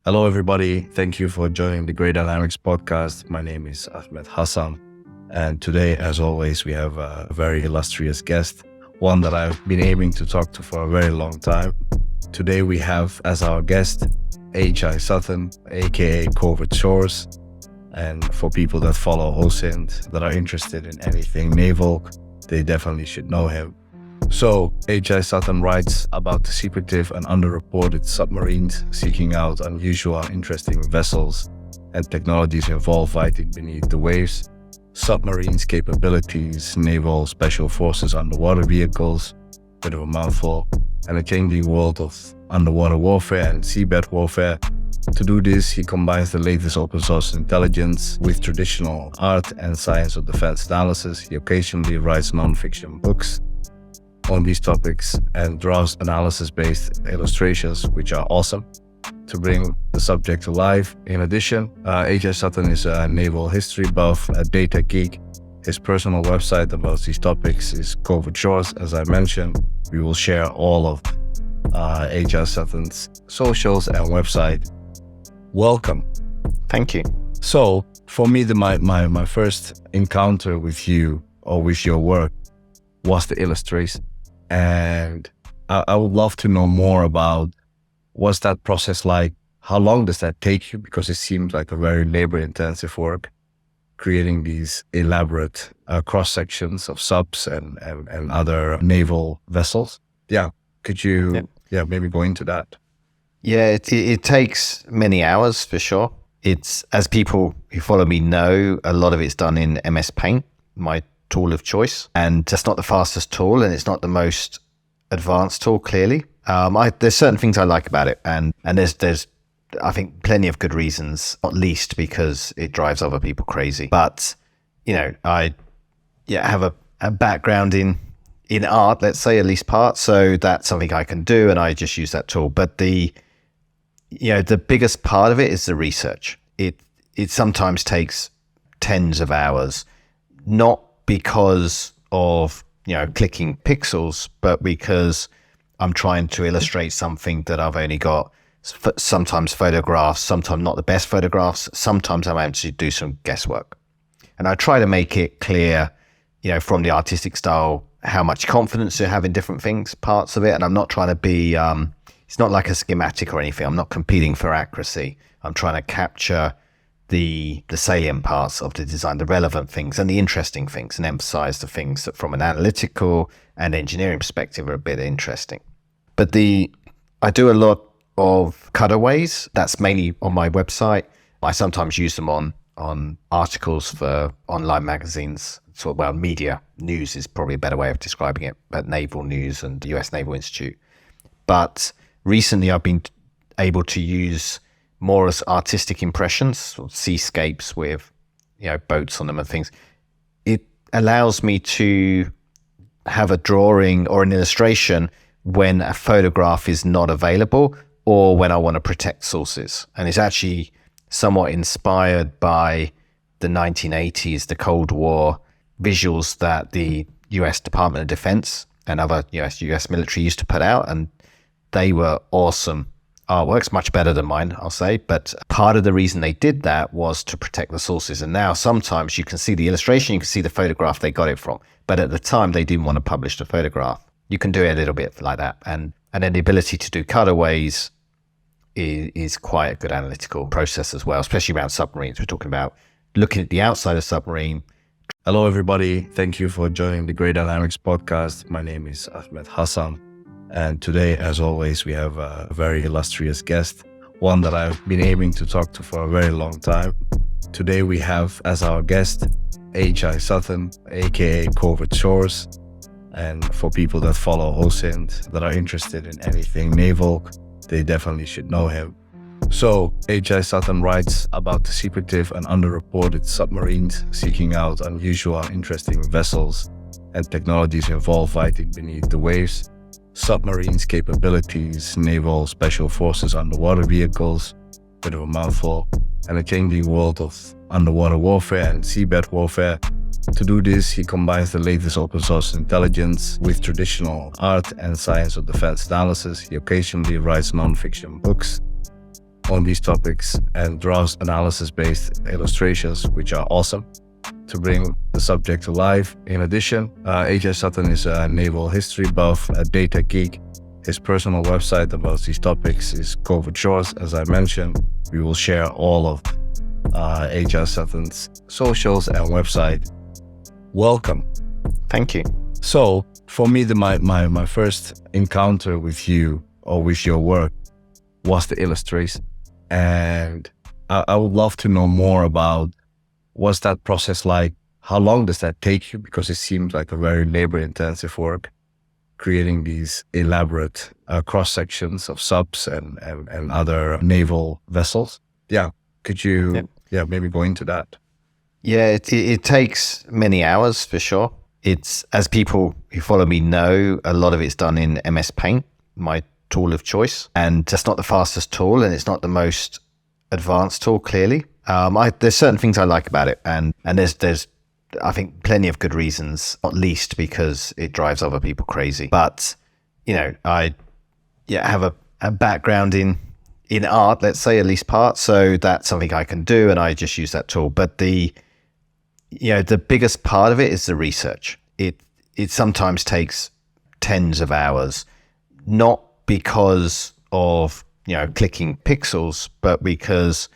Hello, everybody. Thank you for joining the Great Dynamics podcast. My name is Ahmed Hassan. And today, as always, we have a very illustrious guest, one that I've been aiming to talk to for a very long time. Today, we have as our guest, HI Sutton, a.k.a. Covert Shores. And for people that follow OSINT, that are interested in anything naval, they definitely should know him. So, HI Sutton writes about the secretive and underreported submarines seeking out unusual and interesting vessels and technologies involved fighting beneath the waves, submarines capabilities, naval special forces underwater vehicles, bit of a mouthful, and a changing world of underwater warfare and seabed warfare. To do this, he combines the latest open source intelligence with traditional art and science of defense analysis. He occasionally writes non-fiction books on these topics and draws analysis-based illustrations, which are awesome to bring the subject to life. In addition, HI Sutton is a naval history buff, a data geek. His personal website about these topics is Covert Shores. As I mentioned, we will share all of HI Sutton's socials and website. Welcome. Thank you. So, for me, my first encounter with you or with your work was the illustration. And I would love to know more about what's that process like? How long does that take you? Because it seems like a very labor-intensive work, creating these elaborate cross-sections of subs and other naval vessels. Yeah, could you maybe go into that? Yeah, it takes many hours for sure. It's, as people who follow me know, a lot of it's done in MS Paint, my tool of choice, and just not the fastest tool, and it's not the most advanced tool, clearly. There's certain things I like about it, and there's I think plenty of good reasons, not least because it drives other people crazy. But I have a background in art, let's say, at least part, so that's something I can do, and I just use that tool. But the biggest part of it is the research. It sometimes takes tens of hours, not because of clicking pixels, but because I'm trying to illustrate something that I've only got sometimes photographs, sometimes not the best photographs, sometimes I'm able to do some guesswork. And I try to make it clear, from the artistic style, how much confidence you have in different things, parts of it. And I'm not trying to be, it's not like a schematic or anything. I'm not competing for accuracy. I'm trying to capture the salient parts of the design, the relevant things and the interesting things, and emphasize the things that from an analytical and engineering perspective are a bit interesting. But I do a lot of cutaways. That's mainly on my website. I sometimes use them on articles for online magazines. Media news is probably a better way of describing it, but naval news and the US Naval Institute. But recently I've been able to use more as artistic impressions, or seascapes with boats on them and things. It allows me to have a drawing or an illustration when a photograph is not available, or when I want to protect sources. And it's actually somewhat inspired by the 1980s, the Cold War visuals that the US Department of Defense and other US military used to put out, and they were awesome artworks, much better than mine, I'll say. But part of the reason they did that was to protect the sources. And now sometimes you can see the illustration, you can see the photograph they got it from. But at the time, they didn't want to publish the photograph. You can do it a little bit like that. And then the ability to do cutaways is quite a good analytical process as well, especially around submarines. We're talking about looking at the outside of submarine. Hello, everybody. Thank you for joining the Great Dynamics podcast. My name is Ahmed Hassan. And today, as always, we have a very illustrious guest, one that I've been aiming to talk to for a very long time. Today, we have as our guest, HI Sutton, a.k.a. Covert Shores. And for people that follow OSINT, that are interested in anything naval, they definitely should know him. So, HI Sutton writes about the secretive and underreported submarines seeking out unusual and interesting vessels and technologies involved fighting beneath the waves, submarines capabilities, naval special forces underwater vehicles, bit of a mouthful, and a changing world of underwater warfare and seabed warfare. To do this, he combines the latest open source intelligence with traditional art and science of defense analysis. He occasionally writes non-fiction books on these topics and draws analysis-based illustrations, which are awesome to bring the subject to life. In addition, HI Sutton is a naval history buff, a data geek. His personal website about these topics is Covert Shores, as I mentioned. We will share all of HI Sutton's socials and website. Welcome. Thank you. So for me, my first encounter with you or with your work was the illustration. And I would love to know more about what's that process like? How long does that take you? Because it seems like a very labor-intensive work, creating these elaborate cross-sections of subs and other naval vessels. Yeah, could you maybe go into that? Yeah, it takes many hours for sure. It's, as people who follow me know, a lot of it's done in MS Paint, my tool of choice, and just not the fastest tool, and it's not the most advanced tool, clearly. There's certain things I like about it, and there's I think plenty of good reasons, not least because it drives other people crazy. But I have a background in art, let's say, at least part, so that's something I can do, and I just use that tool. But the biggest part of it is the research. It sometimes takes tens of hours, not because of clicking pixels, but because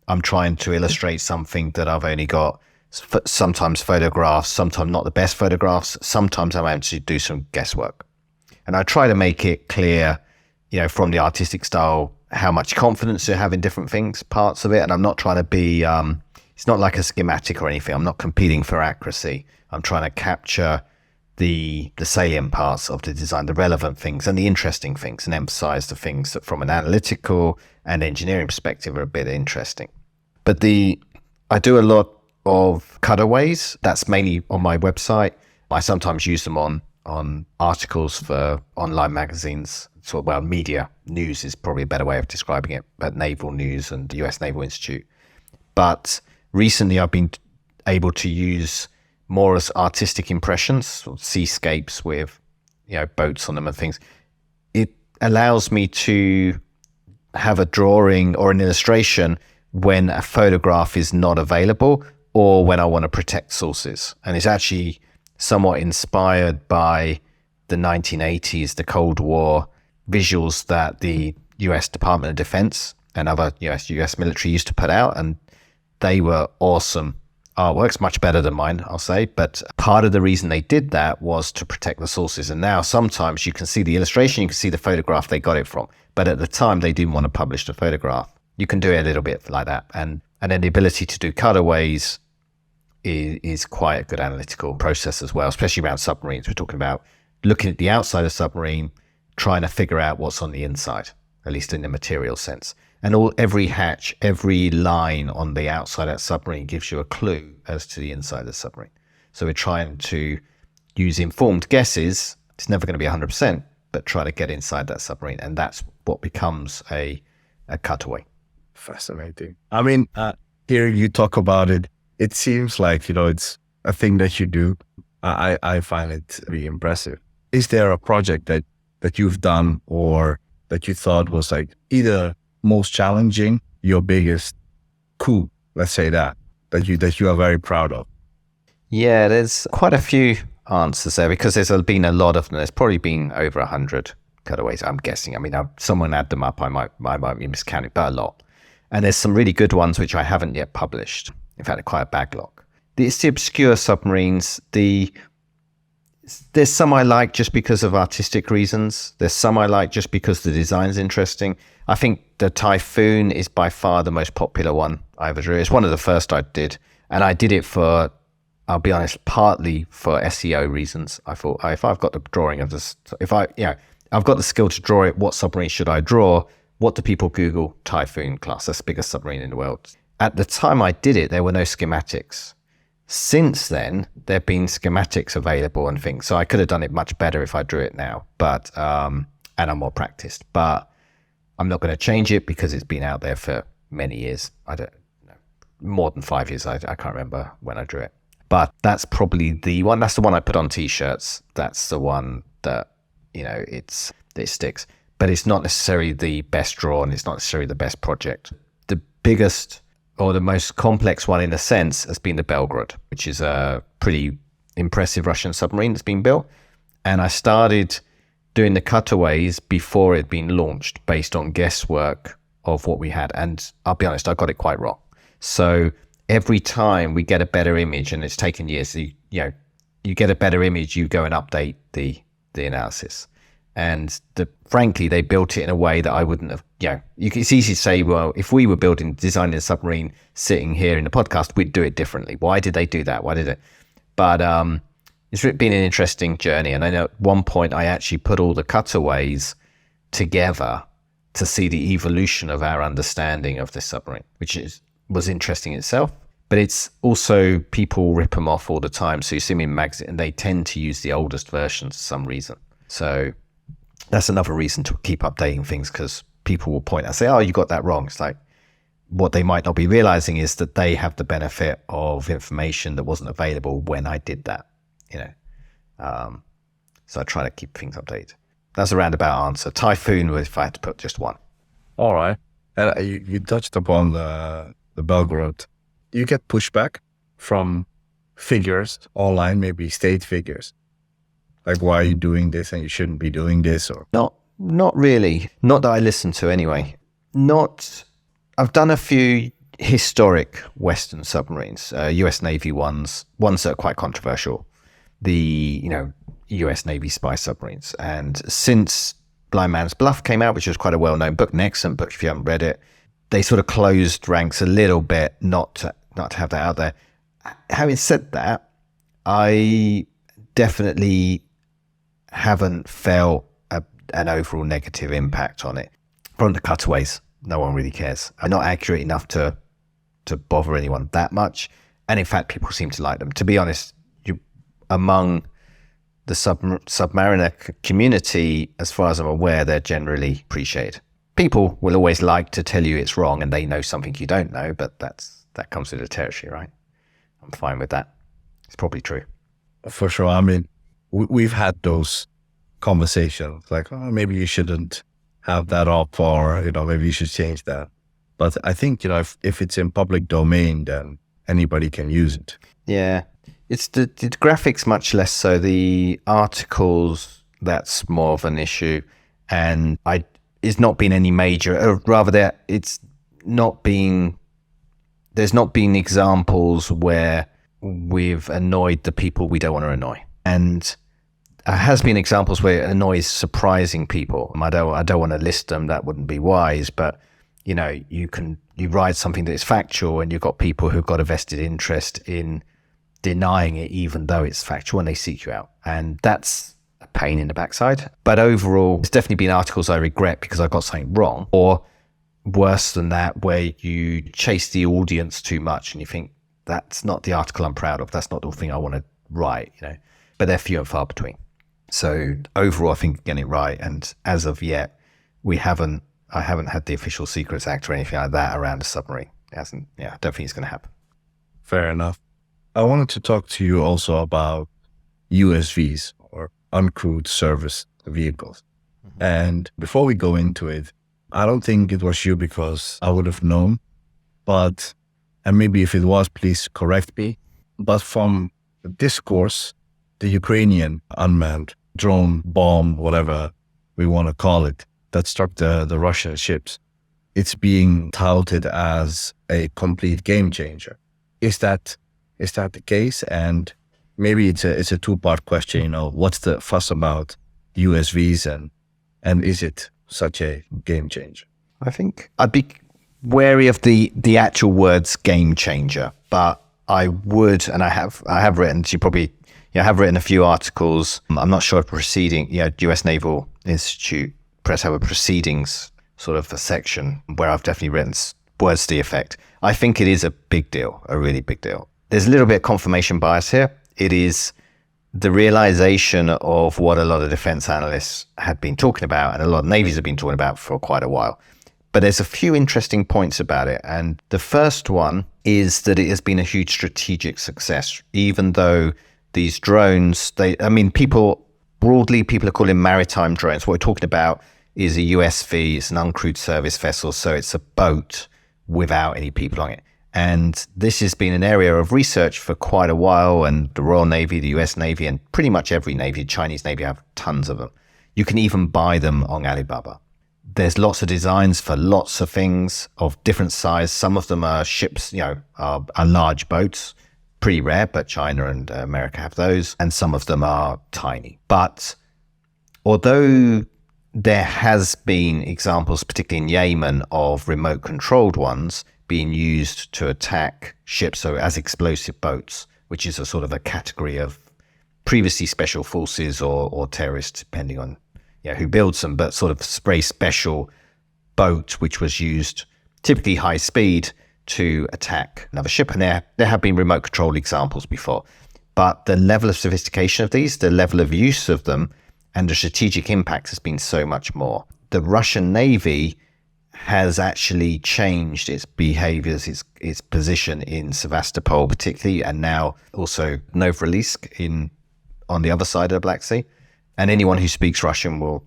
I'm trying to illustrate something that I've only got sometimes photographs, sometimes not the best photographs, sometimes I'm able to do some guesswork. And I try to make it clear, from the artistic style, how much confidence you have in different things, parts of it. And I'm not trying to be, it's not like a schematic or anything. I'm not competing for accuracy. I'm trying to capture the salient parts of the design, the relevant things and the interesting things, and emphasize the things that from an analytical and engineering perspective are a bit interesting. But I do a lot of cutaways. That's mainly on my website. I sometimes use them on articles for online magazines. So, media news is probably a better way of describing it, but naval news and the US Naval Institute. But recently I've been able to use more as artistic impressions, sort of seascapes with boats on them and things. It allows me to have a drawing or an illustration when a photograph is not available, or when I want to protect sources. And it's actually somewhat inspired by the 1980s, the Cold War visuals that the US Department of Defense and other US military used to put out. And they were awesome artworks, much better than mine, I'll say. But part of the reason they did that was to protect the sources. And now sometimes you can see the illustration, you can see the photograph they got it from. But at the time, they didn't want to publish the photograph. You can do it a little bit like that. And then the ability to do cutaways is quite a good analytical process as well, especially around submarines. We're talking about looking at the outside of a submarine, trying to figure out what's on the inside, at least in the material sense. And every hatch, every line on the outside of that submarine gives you a clue as to the inside of the submarine. So we're trying to use informed guesses. It's never going to be 100%, but try to get inside that submarine. And that's what becomes a cutaway. Fascinating. I mean, hearing you talk about it, it seems like, it's a thing that you do. I find it really impressive. Is there a project that you've done or that you thought was like either most challenging, your biggest coup, let's say that you are very proud of? Yeah, there's quite a few answers there because there's been a lot of them. There's probably been over 100 cutaways, I'm guessing. I mean, someone add them up, I might be miscounting, but a lot. And there's some really good ones which I haven't yet published. In fact, quite a backlog. It's the obscure submarines. There's some I like just because of artistic reasons. There's some I like just because the design's interesting. I think the Typhoon is by far the most popular one I ever drew. It's one of the first I did. And I did it for, I'll be honest, partly for SEO reasons. I thought, if I've got the drawing of this, I've got the skill to draw it, what submarine should I draw? What do people Google? Typhoon class, that's the biggest submarine in the world. At the time I did it, there were no schematics. Since then, there have been schematics available and things. So I could have done it much better if I drew it now, but and I'm more practiced. But I'm not going to change it because it's been out there for many years. I don't know, more than 5 years. I can't remember when I drew it. But that's probably the one. That's the one I put on T-shirts. That's the one that, it sticks. but it's not necessarily the best draw and it's not necessarily the best project. The biggest or the most complex one in a sense has been the Belgrade, which is a pretty impressive Russian submarine that's been built. And I started doing the cutaways before it had been launched based on guesswork of what we had. And I'll be honest, I got it quite wrong. So every time we get a better image, and it's taken years, you get a better image, you go and update the analysis. And frankly, they built it in a way that I wouldn't have, it's easy to say, well, if we were designing a submarine sitting here in the podcast, we'd do it differently. Why did they do that? Why did it? But it's been an interesting journey. And I know at one point I actually put all the cutaways together to see the evolution of our understanding of this submarine, which was interesting itself. But it's also, people rip them off all the time. So you see them in magazines, and they tend to use the oldest versions for some reason. So that's another reason to keep updating things, because people will point out, say, oh, you got that wrong. It's like, what they might not be realizing is that they have the benefit of information that wasn't available when I did that, So I try to keep things updated. That's a roundabout answer. Typhoon, if I had to put just one. All right. And you touched upon the Belgrade. You get pushback from figures online, maybe state figures. Like, why are you doing this and you shouldn't be doing this? Or Not really. Not that I listen to anyway. I've done a few historic Western submarines, US Navy ones that are quite controversial. The, US Navy spy submarines. And since Blind Man's Bluff came out, which was quite a well-known book, an excellent book if you haven't read it, they sort of closed ranks a little bit, not to have that out there. Having said that, I definitely haven't felt an overall negative impact on it. From the cutaways, no one really cares. I'm not accurate enough to bother anyone that much. And in fact, people seem to like them. To be honest, among the submariner community, as far as I'm aware, they're generally appreciated. People will always like to tell you it's wrong and they know something you don't know, but that comes with the territory, right? I'm fine with that. It's probably true. For sure. I mean, we've had those conversations like, oh, maybe you shouldn't have that up, or, maybe you should change that. But I think, if it's in public domain, then anybody can use it. Yeah. It's the graphics much less so. The articles, that's more of an issue. And it's not been any major, or rather there's not been examples where we've annoyed the people we don't want to annoy. And there has been examples where it annoys surprising people. I don't want to list them, that wouldn't be wise, but you write something that is factual and you've got people who've got a vested interest in denying it even though it's factual, and they seek you out. And that's a pain in the backside. But overall, there's definitely been articles I regret because I got something wrong, or worse than that, where you chase the audience too much and you think, that's not the article I'm proud of, that's not the thing I want to write, but they're few and far between. So overall, I think getting it right. And as of yet, I haven't had the Official Secrets Act or anything like that around a submarine. It hasn't. Yeah, I don't think it's going to happen. Fair enough. I wanted to talk to you also about USVs, or uncrewed surface vehicles. Mm-hmm. And before we go into it, I don't think it was you because I would have known, and maybe if it was, please correct me. But from the discourse, the Ukrainian unmanned drone bomb, whatever we want to call it, that struck the Russian ships, it's being touted as a complete game changer. Is that the case? And maybe it's a two-part question. What's the fuss about USVs, and is it such a game changer? I think I'd be wary of the actual words game changer, but I would, and I have written. You probably have written a few articles. I'm not sure if US Naval Institute Press have a proceedings sort of a section where I've definitely written words to the effect. I think it is a big deal, a really big deal. There's a little bit of confirmation bias here. It is the realization of what a lot of defense analysts had been talking about, and a lot of navies have been talking about for quite a while. But there's a few interesting points about it. And the first one is that it has been a huge strategic success, even though these drones, people are calling maritime drones. What we're talking about is a USV. It's an uncrewed service vessel, so it's a boat without any people on it. And this has been an area of research for quite a while, and the Royal Navy, the US Navy, and pretty much every Navy, Chinese Navy have tons of them. You can even buy them on Alibaba. There's lots of designs for lots of things of different size. Some of them are ships, are large boats, pretty rare, but China and America have those. And some of them are tiny. But although there has been examples, particularly in Yemen, of remote controlled ones being used to attack ships, so as explosive boats, which is a sort of a category of previously special forces or terrorists, depending on who builds them, but sort of very special boat, which was used typically high speed to attack another ship. And there have been remote controlled examples before. But the level of sophistication of these, the level of use of them, and the strategic impact has been so much more. The Russian Navy has actually changed its behaviors, its position in Sevastopol particularly, and now also Novorossiysk on the other side of the Black Sea. And anyone who speaks Russian will,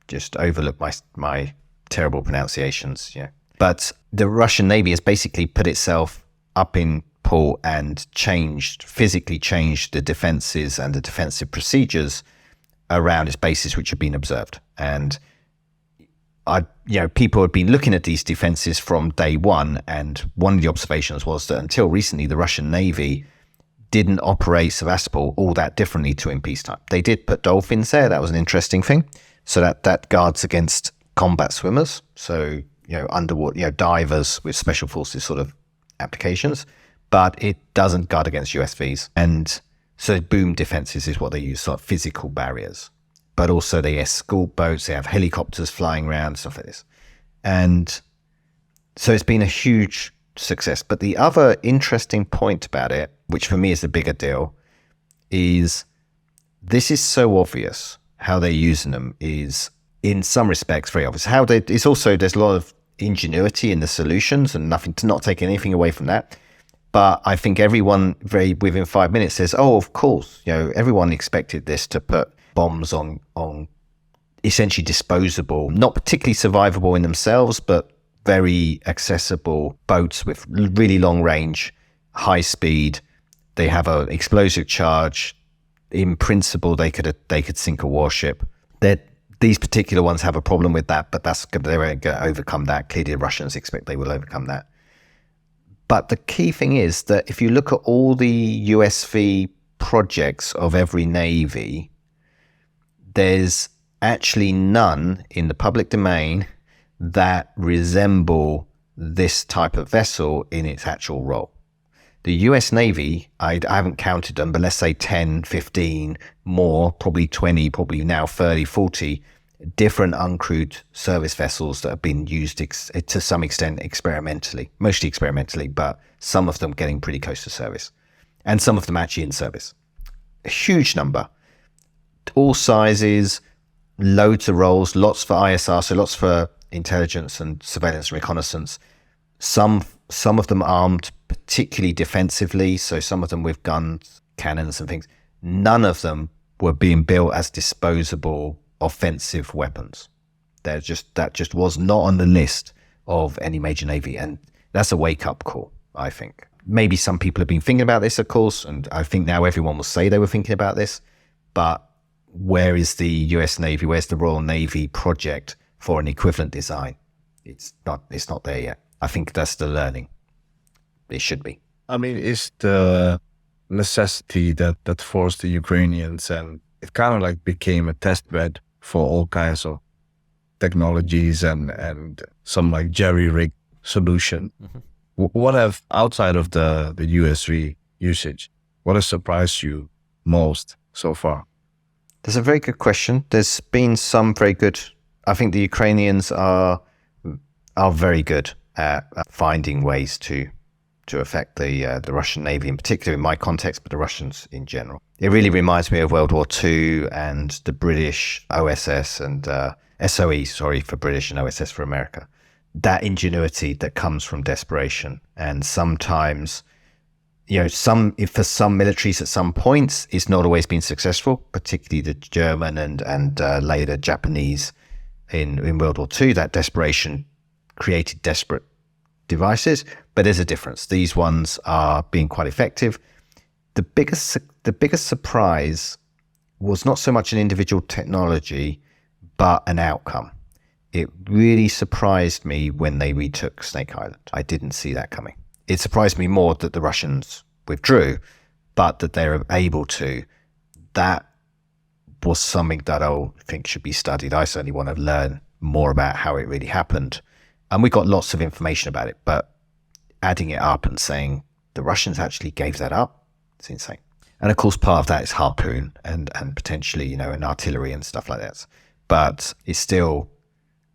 just overlook my terrible pronunciations. But the Russian Navy has basically put itself up in port and physically changed the defenses and the defensive procedures around its bases, which have been observed. And people had been looking at these defenses from day one, and one of the observations was that until recently, the Russian Navy didn't operate Sevastopol all that differently to in peacetime. They did put dolphins there. That was an interesting thing. So that guards against combat swimmers. So, underwater, divers with special forces sort of applications, but it doesn't guard against USVs. And so boom defenses is what they use, sort of physical barriers. But also they escort boats, they have helicopters flying around, stuff like this. And so it's been a huge success. But the other interesting point about it, which for me is the bigger deal, is this is so obvious. How they're using them is, in some respects, very obvious. There's a lot of ingenuity in the solutions, and not taking anything away from that. But I think everyone within 5 minutes says, oh, of course, everyone expected this to put bombs on essentially disposable, not particularly survivable in themselves, but very accessible boats with really long range, high speed. They have an explosive charge. In principle, they could sink a warship. These particular ones have a problem with that, but they're going to overcome that. Clearly, the Russians expect they will overcome that. But the key thing is that if you look at all the USV projects of every Navy, there's actually none in the public domain that resemble this type of vessel in its actual role. The US Navy, I haven't counted them, but let's say 10, 15 more, probably 20, probably now 30, 40 different uncrewed service vessels that have been used to some extent experimentally, mostly experimentally, but some of them getting pretty close to service, and some of them actually in service. A huge number, all sizes, loads of roles, lots for ISR, so lots for intelligence and surveillance and reconnaissance. Some of them armed particularly defensively, so some of them with guns, cannons and things. None of them were being built as disposable offensive weapons. That just was not on the list of any major Navy, and that's a wake-up call, I think. Maybe some people have been thinking about this, of course, and I think now everyone will say they were thinking about this, but where is the US Navy, where's the Royal Navy project for an equivalent design? It's not there yet. I think that's the learning. It should be. I mean, it's the necessity that forced the Ukrainians, and it kind of like became a test bed for all kinds of technologies and some like jerry-rigged solution. Mm-hmm. What have, outside of the USV usage, what has surprised you most so far? That's a very good question. There's been some very good, I think the Ukrainians are very good at finding ways to affect the Russian Navy, in particular in my context, but the Russians in general. It really reminds me of World War II and the British OSS and SOE, for British, and OSS for America. That ingenuity that comes from desperation. And sometimes, for some militaries at some points, it's not always been successful, particularly the German and later Japanese in World War II. That desperation created desperate devices, but there's a difference. These ones are being quite effective. The biggest surprise was not so much an individual technology, but an outcome. It really surprised me when they retook Snake Island. I didn't see that coming. It surprised me more that the Russians withdrew, but that they're able to. That was something that I think should be studied. I certainly want to learn more about how it really happened. And we got lots of information about it, but adding it up and saying the Russians actually gave that up, it's insane. And of course, part of that is Harpoon and potentially, and artillery and stuff like that. But it's still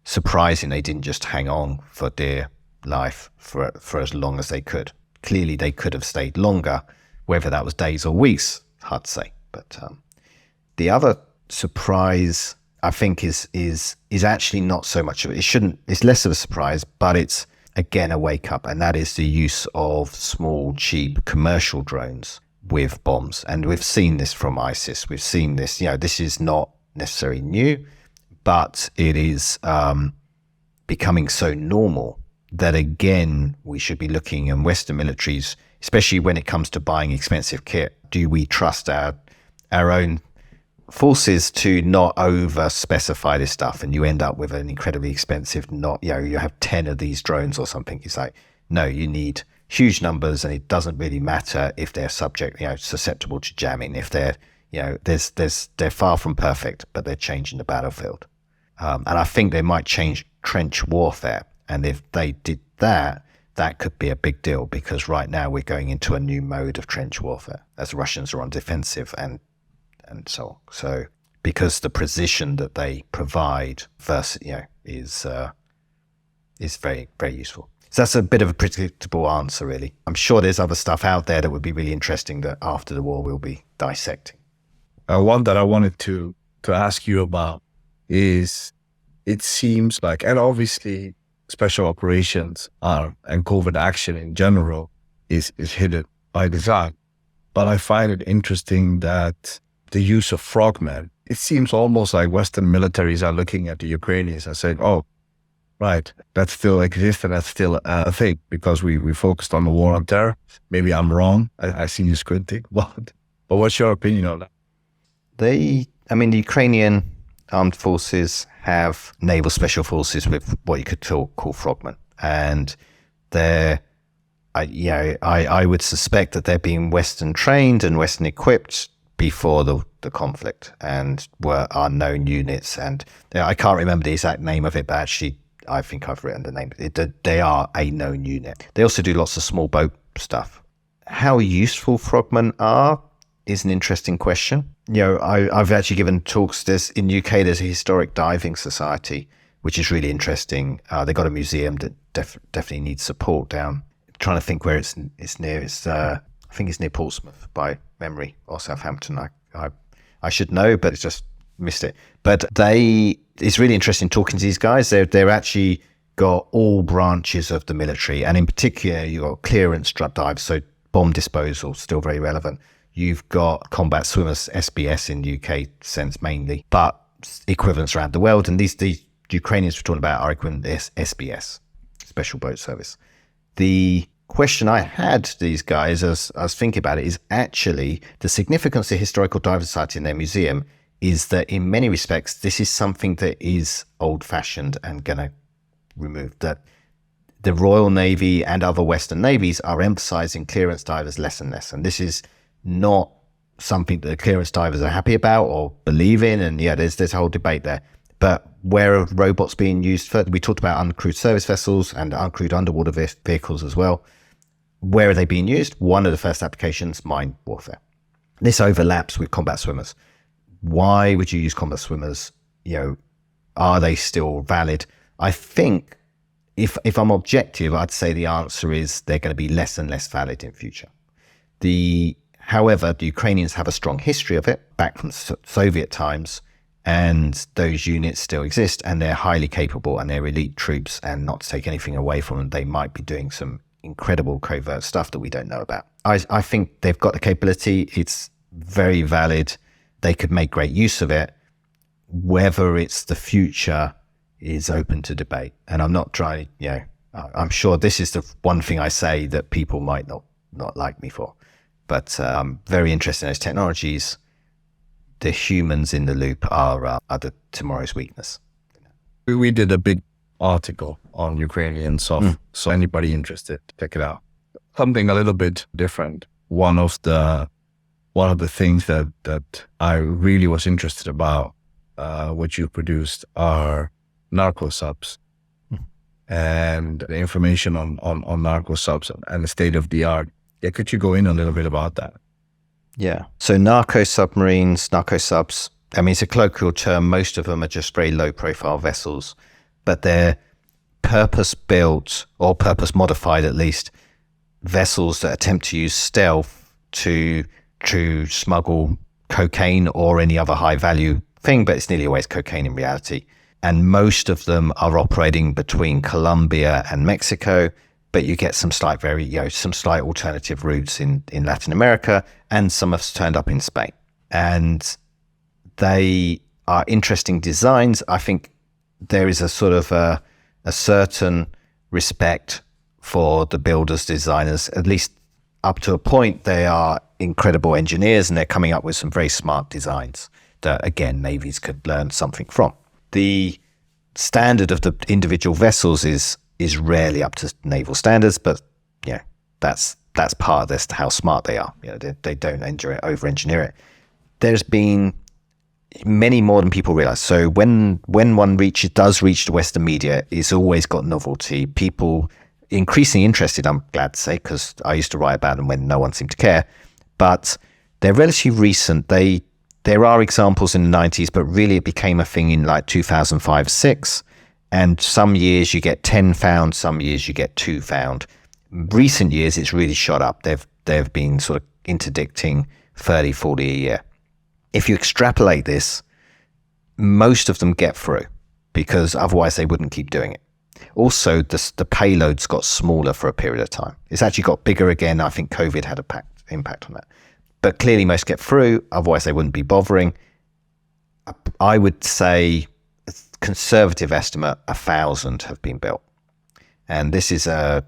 surprising they didn't just hang on for dear life for as long as they could. Clearly, they could have stayed longer, whether that was days or weeks, hard to say. But the other surprise, I think, is actually not so much of it. It's less of a surprise, but it's again a wake up, and that is the use of small, cheap commercial drones with bombs. And we've seen this from ISIS. We've seen this. This is not necessarily new, but it is becoming so normal that again we should be looking in Western militaries, especially when it comes to buying expensive kit. Do we trust our own forces to not over specify this stuff, and you end up with an incredibly expensive, you have 10 of these drones or something? It's like, no, you need huge numbers, and it doesn't really matter if they're susceptible to jamming, if they're they're far from perfect, but they're changing the battlefield. And I think they might change trench warfare, and if they did that, that could be a big deal, because right now we're going into a new mode of trench warfare as the Russians are on defensive and so on. So because the precision that they provide versus, is very, very useful. So that's a bit of a predictable answer, really. I'm sure there's other stuff out there that would be really interesting that after the war we'll be dissecting. One that I wanted to ask you about is, it seems like, and obviously special operations and covert action in general is hidden by design, but I find it interesting that the use of frogmen, it seems almost like Western militaries are looking at the Ukrainians and saying, oh, right, that still exists and that's still a thing, because we focused on the war on terror. Maybe I'm wrong. I see you squinting. But what's your opinion on that? The Ukrainian armed forces have naval special forces with what you could call frogmen. And I would suspect that they're being Western trained and Western equipped before the conflict, and were unknown units. And I can't remember the exact name of it, but actually I think I've written the name. They are a known unit. They also do lots of small boat stuff. How useful frogmen are is an interesting question. I've actually given talks. In UK, there's a historic diving society, which is really interesting. They've got a museum that definitely needs support down. I'm trying to think where it's near. I think it's near Portsmouth by memory, or Southampton. I should know, but it's just missed it. But it's really interesting talking to these guys. They're actually got all branches of the military, and in particular, you've got clearance dives, so bomb disposal, still very relevant. You've got combat swimmers, SBS in UK sense mainly, but equivalents around the world. And these Ukrainians we're talking about are equivalent to SBS, Special Boat Service. The question I had to these guys as I was thinking about it is actually the significance of Historical Diving Society in their museum is that in many respects, this is something that is old-fashioned and going to remove that. The Royal Navy and other Western navies are emphasizing clearance divers less and less. And this is not something that the clearance divers are happy about or believe in. And there's a whole debate there. But where are robots being used for? We talked about uncrewed service vessels and uncrewed underwater vehicles as well. Where are they being used? One of the first applications, mine warfare. This overlaps with combat swimmers. Why would you use combat swimmers? Are they still valid? I think if I'm objective, I'd say the answer is they're going to be less and less valid in future. However, the Ukrainians have a strong history of it back from Soviet times, and those units still exist, and they're highly capable, and they're elite troops, and not to take anything away from them, they might be doing some incredible covert stuff that we don't know about. I think they've got the capability. It's very valid. They could make great use of it. Whether it's the future is open to debate. And I'm not trying, I'm sure this is the one thing I say that people might not like me for, but I'm very interested in those technologies. The humans in the loop are tomorrow's weakness. We did a big article on Ukrainian SOF, so anybody interested, check it out. Something a little bit different. One of the things that I really was interested about, what you produced, are Narco-Subs, and the information on Narco-Subs and the state of the art. Yeah, could you go in a little bit about that? Yeah. So Narco Submarines, Narco-Subs, I mean, it's a colloquial term. Most of them are just very low profile vessels, but they're purpose built, or purpose modified at least, vessels that attempt to use stealth to smuggle cocaine or any other high value thing, but it's nearly always cocaine in reality. And most of them are operating between Colombia and Mexico, but you get some slight alternative routes in Latin America, and some have turned up in Spain. And they are interesting designs. I think there is a sort of a certain respect for the builders, designers, at least up to a point. They are incredible engineers, and they're coming up with some very smart designs that, again, navies could learn something from. The standard of the individual vessels is rarely up to naval standards, but that's part of this, how smart they are. They don't over-engineer it. There's been many more than people realize. So when one does reach the Western media, it's always got novelty. People increasingly interested, I'm glad to say, because I used to write about them when no one seemed to care. But they're relatively recent. There are examples in the 90s, but really it became a thing in like 2005-06. And some years you get 10 found, some years you get 2 found. Recent years, it's really shot up. They've been sort of interdicting 30, 40 a year. If you extrapolate this, most of them get through, because otherwise they wouldn't keep doing it. Also, the payloads got smaller for a period of time. It's actually got bigger again. I think COVID had an impact on that. But clearly most get through, otherwise they wouldn't be bothering. I would say, conservative estimate, 1,000 have been built. And this is a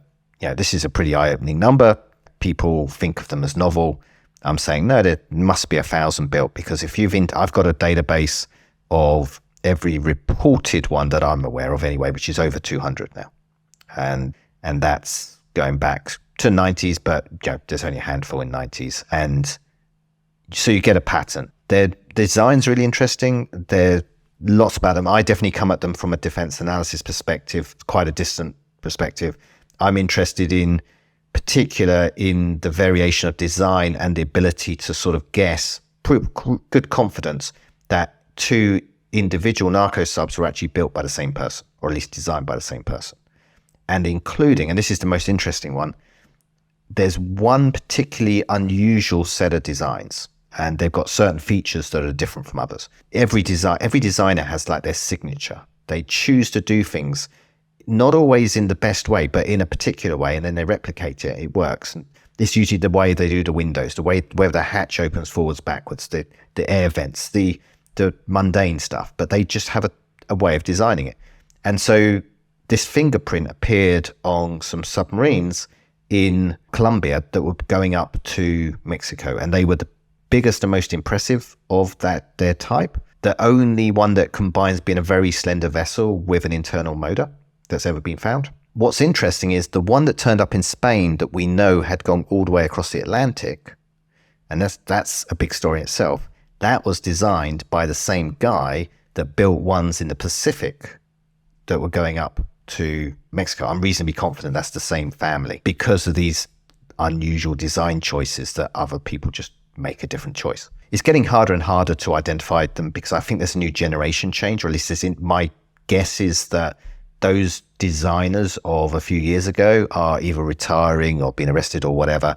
pretty eye-opening number. People think of them as novel. I'm saying, no, there must be 1,000 built, because I've got a database of every reported one that I'm aware of anyway, which is over 200 now. And that's going back to 90s, but there's only a handful in 90s. And so you get a pattern. Their design's really interesting. There's lots about them. I definitely come at them from a defense analysis perspective, quite a distant perspective. I'm interested in particular in the variation of design and the ability to sort of guess, good confidence that 2 individual Narco-Subs were actually built by the same person, or at least designed by the same person. And including, and this is the most interesting one, there's one particularly unusual set of designs, and they've got certain features that are different from others. Every designer has like their signature. They choose to do things not always in the best way, but in a particular way, and then they replicate it. It works. And it's usually the way they do the windows, the way where the hatch opens forwards, backwards, the air vents, the mundane stuff. But they just have a way of designing it. And so this fingerprint appeared on some submarines in Colombia that were going up to Mexico, and they were the biggest and most impressive of their type. The only one that combines being a very slender vessel with an internal motor that's ever been found. What's interesting is the one that turned up in Spain that we know had gone all the way across the Atlantic, and that's a big story itself. That was designed by the same guy that built ones in the Pacific that were going up to Mexico. I'm reasonably confident that's the same family, because of these unusual design choices that other people just make a different choice. It's getting harder and harder to identify them, because I think there's a new generation change, or at least my guess is that those designers of a few years ago are either retiring or being arrested or whatever,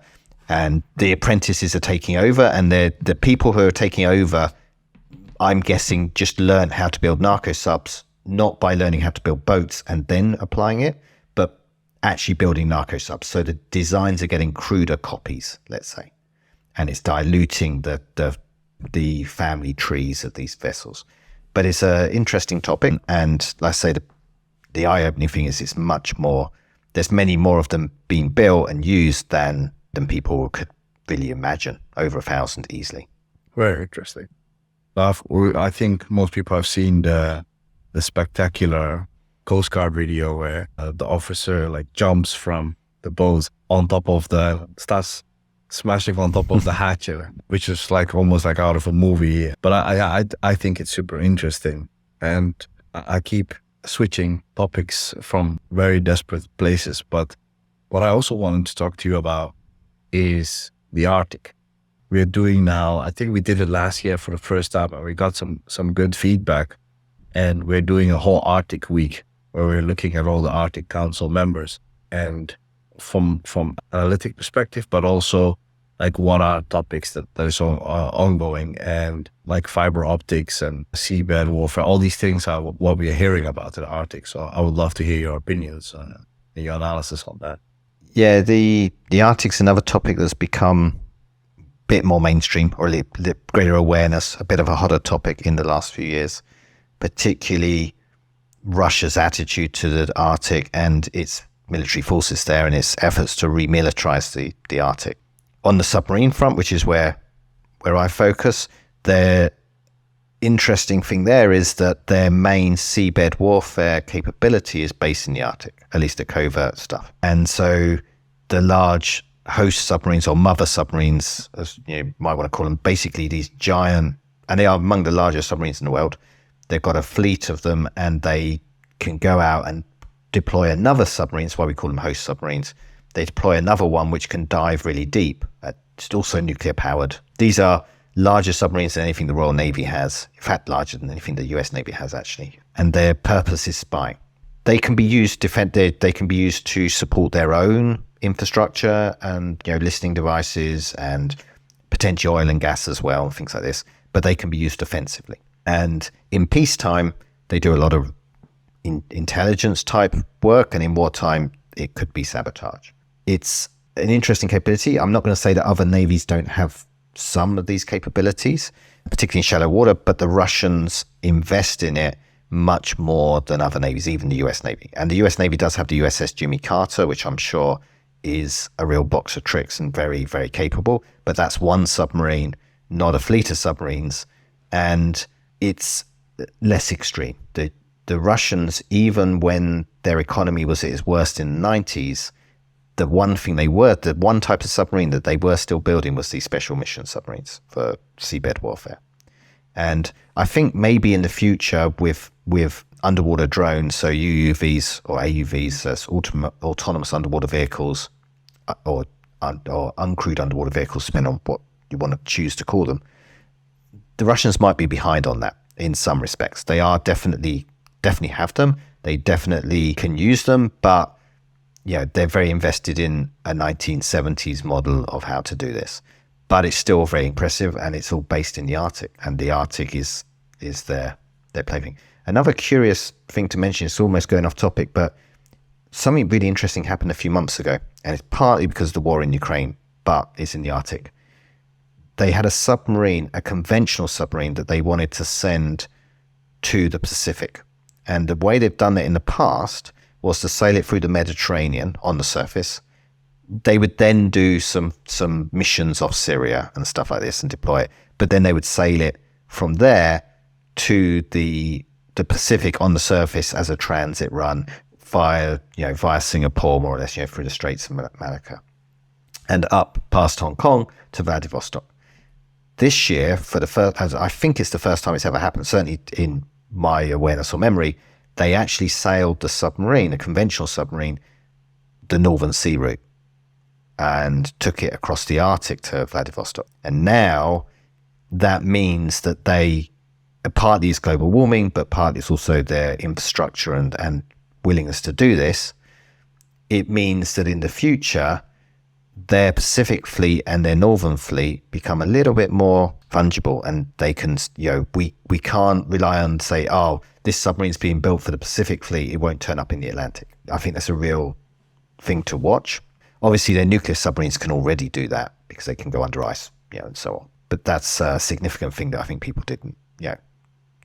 and the apprentices are taking over, and the people who are taking over, I'm guessing, just learn how to build Narco-Subs, not by learning how to build boats and then applying it, but actually building Narco-Subs. So the designs are getting cruder copies, let's say, and it's diluting the family trees of these vessels. But it's an interesting topic. And like I say, the eye-opening thing is it's much more, there's many more of them being built and used than people could really imagine. Over 1,000 easily. Very interesting. I think most people have seen the spectacular Coast Guard video where the officer like jumps from the boat on top of starts smashing on top of the hatch, which is like almost like out of a movie. But I think it's super interesting, and I keep switching topics from very desperate places. But what I also wanted to talk to you about is the Arctic. We're doing now, I think we did it last year for the first time, and we got some good feedback. And we're doing a whole Arctic week where we're looking at all the Arctic Council members, and from analytic perspective, but also like what are topics that is ongoing, and like fiber optics and seabed warfare, all these things are what we are hearing about in the Arctic. So I would love to hear your opinions and your analysis on that. Yeah, the Arctic's another topic that's become a bit more mainstream, or a greater awareness, a bit of a hotter topic in the last few years, particularly Russia's attitude to the Arctic and its military forces there and its efforts to remilitarize the Arctic. On the submarine front, which is where I focus, the interesting thing there is that their main seabed warfare capability is based in the Arctic, at least the covert stuff. And so the large host submarines, or mother submarines, as you might want to call them, basically these giant, and they are among the largest submarines in the world. They've got a fleet of them, and they can go out and deploy another submarine. That's why we call them host submarines. They deploy another one which can dive really deep. It's also nuclear powered. These are larger submarines than anything the Royal Navy has. In fact, larger than anything the US Navy has, actually. And their purpose is spying. They can be used they can be used to support their own infrastructure and listening devices and potentially oil and gas as well, things like this. But they can be used offensively. And in peacetime, they do a lot of intelligence type work, and in wartime, it could be sabotage. It's an interesting capability. I'm not going to say that other navies don't have some of these capabilities, particularly in shallow water, but the Russians invest in it much more than other navies, even the US Navy. And the US Navy does have the USS Jimmy Carter, which I'm sure is a real box of tricks and very, very capable. But that's one submarine, not a fleet of submarines. And it's less extreme. The Russians, even when their economy was at its worst in the 90s, the one type of submarine that they were still building was these special mission submarines for seabed warfare. And I think maybe in the future with underwater drones, so UUVs or AUVs, that's autonomous underwater vehicles, or uncrewed underwater vehicles, depending on what you want to choose to call them, the Russians might be behind on that in some respects. They are definitely have them. They definitely can use them, but they're very invested in a 1970s model of how to do this. But it's still very impressive, and it's all based in the Arctic, and the Arctic is their plaything. Another curious thing to mention, it's almost going off topic, but something really interesting happened a few months ago, and it's partly because of the war in Ukraine, but it's in the Arctic. They had a submarine, a conventional submarine that they wanted to send to the Pacific. And the way they've done it in the past was to sail it through the Mediterranean on the surface. They would then do some missions off Syria and stuff like this and deploy it. But then they would sail it from there to the Pacific on the surface as a transit run via Singapore, more or less, through the Straits of Malacca, and up past Hong Kong to Vladivostok. This year, I think it's the first time it's ever happened, certainly in my awareness or memory, they actually sailed the submarine, a conventional submarine, the Northern Sea route, and took it across the Arctic to Vladivostok. And now that means that partly it's global warming, but partly it's also their infrastructure and willingness to do this. It means that in the future, their Pacific fleet and their Northern fleet become a little bit more fungible, and they can, we can't rely on, say, this submarine's being built for the Pacific fleet, it won't turn up in the Atlantic. I think that's a real thing to watch. Obviously, their nuclear submarines can already do that because they can go under ice, and so on. But that's a significant thing that I think people didn't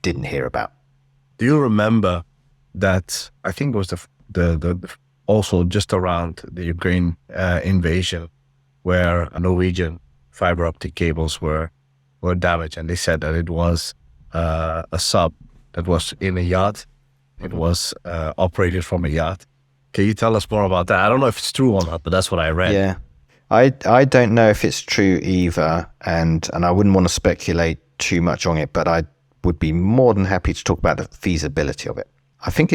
didn't hear about. Do you remember that? I think it was the also just around the Ukraine invasion, where Norwegian fiber optic cables were damaged, and they said that it was a sub that was in a yacht. It was operated from a yacht. Can you tell us more about that? I don't know if it's true or not, but that's what I read. Yeah, I don't know if it's true either, and I wouldn't want to speculate too much on it, but I would be more than happy to talk about the feasibility of it. I think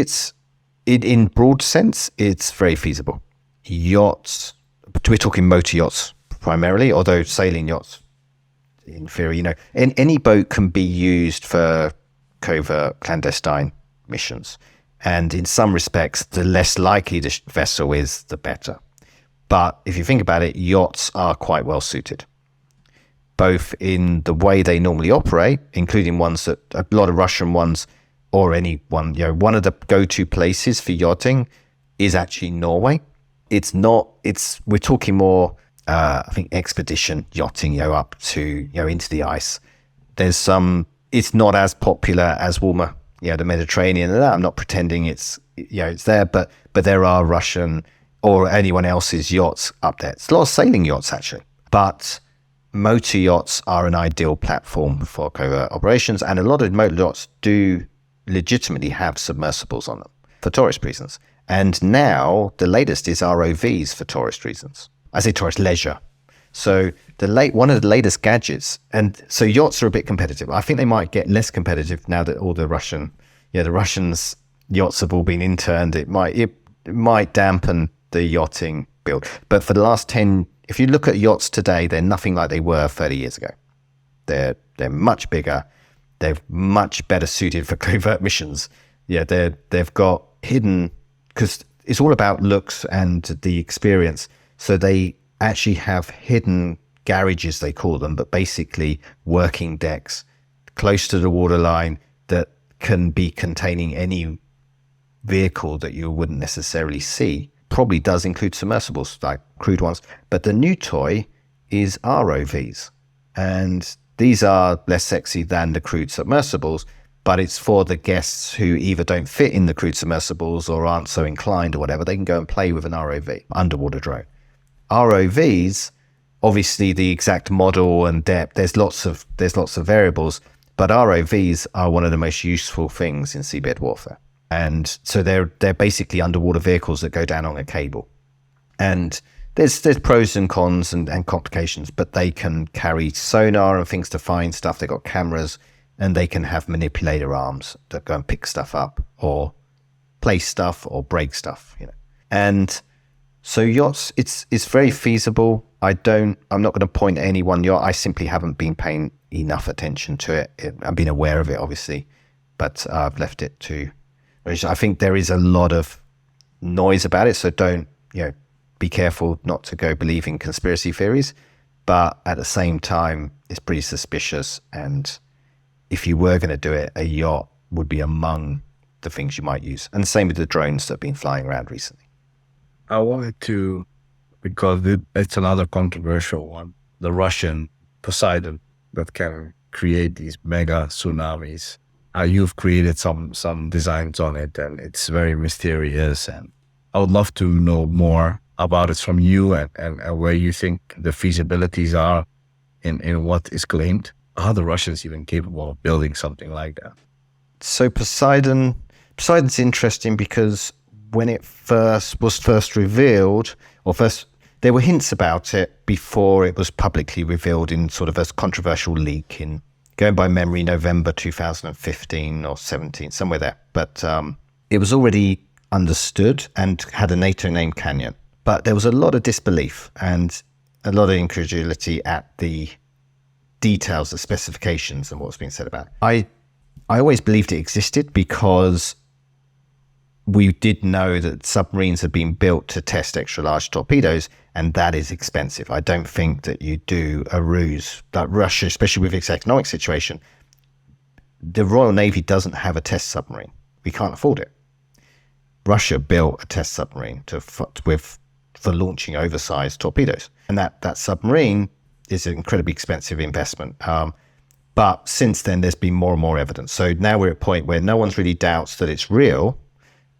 in broad sense, it's very feasible. Yachts, we're talking motor yachts primarily, although sailing yachts, in theory, any boat can be used for covert clandestine missions. And in some respects, the less likely the vessel is, the better. But if you think about it, yachts are quite well suited, both in the way they normally operate, including ones that a lot of Russian ones, or any one, one of the go-to places for yachting is actually Norway. We're talking more, I think, expedition yachting, up to, into the ice. It's not as popular as warmer, the Mediterranean. And I'm not pretending it's there, but there are Russian or anyone else's yachts up there. It's a lot of sailing yachts, actually. But motor yachts are an ideal platform for covert operations, and a lot of motor yachts do legitimately have submersibles on them for tourist reasons. And now the latest is ROVs for tourist reasons. I say tourist leisure. So one of the latest gadgets, and so yachts are a bit competitive. I think they might get less competitive now that all the Russians' yachts have all been interned. It might dampen the yachting build. But for the last 10, if you look at yachts today, they're nothing like they were 30 years ago. They're much bigger. They're much better suited for covert missions. They've got hidden, because it's all about looks and the experience. So they actually have hidden garages, they call them, but basically working decks close to the waterline that can be containing any vehicle that you wouldn't necessarily see. Probably does include submersibles, like crude ones. But the new toy is ROVs. And these are less sexy than the crude submersibles, but it's for the guests who either don't fit in the crude submersibles or aren't so inclined or whatever. They can go and play with an ROV, underwater drone. ROVs, obviously the exact model and depth, there's lots of variables, but ROVs are one of the most useful things in seabed warfare. And so they're basically underwater vehicles that go down on a cable. And there's pros and cons and complications, but they can carry sonar and things to find stuff. They've got cameras, and they can have manipulator arms that go and pick stuff up or place stuff or break stuff, And so yachts, it's very feasible. I'm not going to point at any one yacht. I simply haven't been paying enough attention to it. I've been aware of it, obviously, but I've left it to. I think there is a lot of noise about it, so don't, be careful not to go believing conspiracy theories. But at the same time, it's pretty suspicious. And if you were going to do it, a yacht would be among the things you might use. And the same with the drones that have been flying around recently. I wanted to, because it's another controversial one, the Russian Poseiden that can create these mega tsunamis. You've created some designs on it, and it's very mysterious. And I would love to know more about it from you and where you think the feasibilities are in what is claimed. Are the Russians even capable of building something like that? So Poseidon's interesting because when it was first revealed, there were hints about it before it was publicly revealed in sort of a controversial leak in, going by memory, November 2015 or 17, somewhere there. But it was already understood and had a NATO name canyon. But there was a lot of disbelief and a lot of incredulity at the details, the specifications and what was being said about it. I always believed it existed because we did know that submarines had been built to test extra large torpedoes, and that is expensive. I don't think that you do a ruse like Russia, especially with its economic situation. The Royal Navy doesn't have a test submarine. We can't afford it. Russia built a test submarine for launching oversized torpedoes, and that submarine is an incredibly expensive investment. But since then, there's been more and more evidence. So now we're at a point where no one's really doubts that it's real,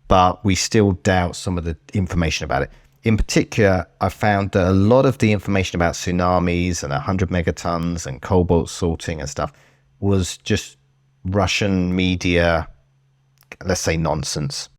but we still doubt some of the information about it. In particular, I found that a lot of the information about tsunamis and 100 megatons and cobalt salting and stuff was just Russian media, let's say, nonsense.